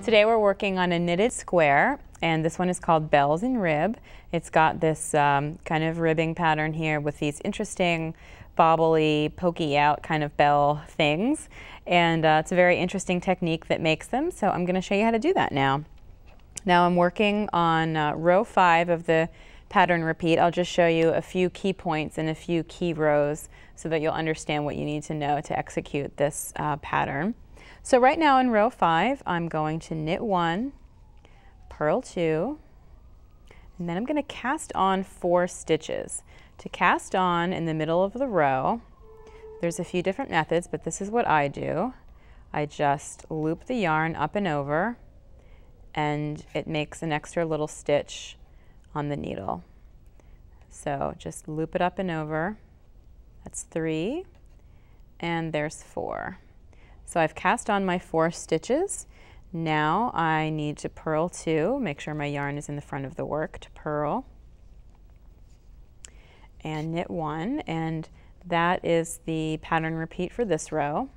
Today we're working on a knitted square, and this one is called Bells and Rib. It's got this kind of ribbing pattern here with these interesting bobbly, pokey out kind of bell things, and it's a very interesting technique that makes them, so I'm going to show you how to do that now. Now I'm working on row 5 of the pattern repeat. I'll just show you a few key points and a few key rows so that you'll understand what you need to know to execute this pattern. So right now in row 5, I'm going to knit 1, purl 2, and then I'm going to cast on 4 stitches. To cast on in the middle of the row, there's a few different methods, but this is what I do. I just loop the yarn up and over, and it makes an extra little stitch on the needle. So just loop it up and over. That's 3, and there's 4. So I've cast on my 4 stitches. Now I need to purl 2, make sure my yarn is in the front of the work to purl, and knit 1, and that is the pattern repeat for this row.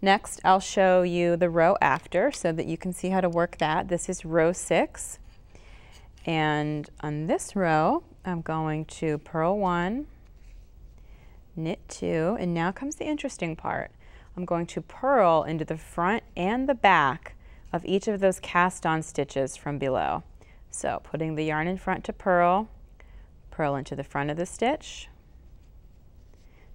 Next I'll show you the row after so that you can see how to work that. This is row 6, and on this row I'm going to purl 1, knit 2, and now comes the interesting part. I'm going to purl into the front and the back of each of those cast on stitches from below. So putting the yarn in front to purl into the front of the stitch.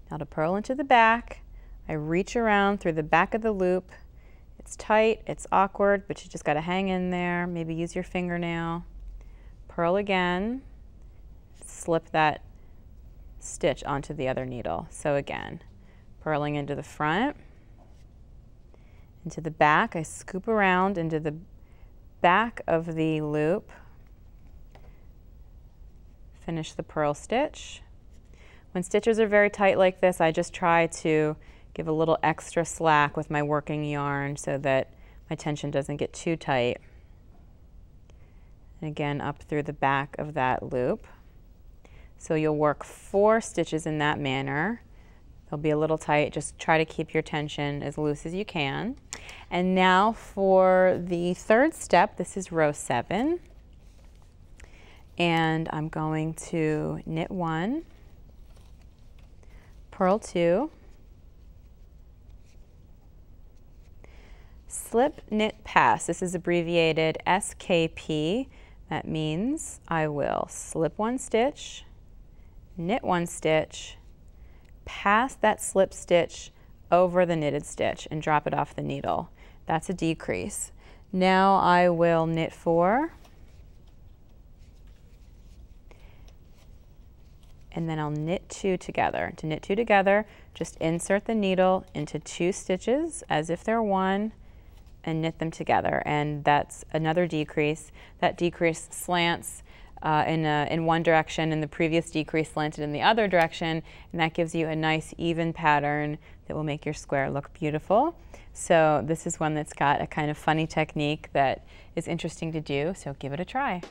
Now to purl into the back, I reach around through the back of the loop. It's tight, it's awkward, but you just got to hang in there, maybe use your fingernail. Purl again, slip that stitch onto the other needle. So again, purling into the front, into the back, I scoop around into the back of the loop, finish the purl stitch. When stitches are very tight like this, I just try to give a little extra slack with my working yarn so that my tension doesn't get too tight. And again, up through the back of that loop. So you'll work 4 stitches in that manner. They'll be a little tight. Just try to keep your tension as loose as you can. And now for the third step, this is row 7. And I'm going to knit 1, purl 2, slip, knit, pass. This is abbreviated SKP. That means I will slip 1 stitch, knit 1 stitch, pass that slip stitch over the knitted stitch and drop it off the needle. That's a decrease. Now I will knit 4, and then I'll knit 2 together. To knit 2 together, just insert the needle into 2 stitches as if they're 1 and knit them together, and that's another decrease. That decrease slants in one direction, and the previous decrease slanted in the other direction, and that gives you a nice even pattern that will make your square look beautiful. So this is one that's got a kind of funny technique that is interesting to do, so give it a try.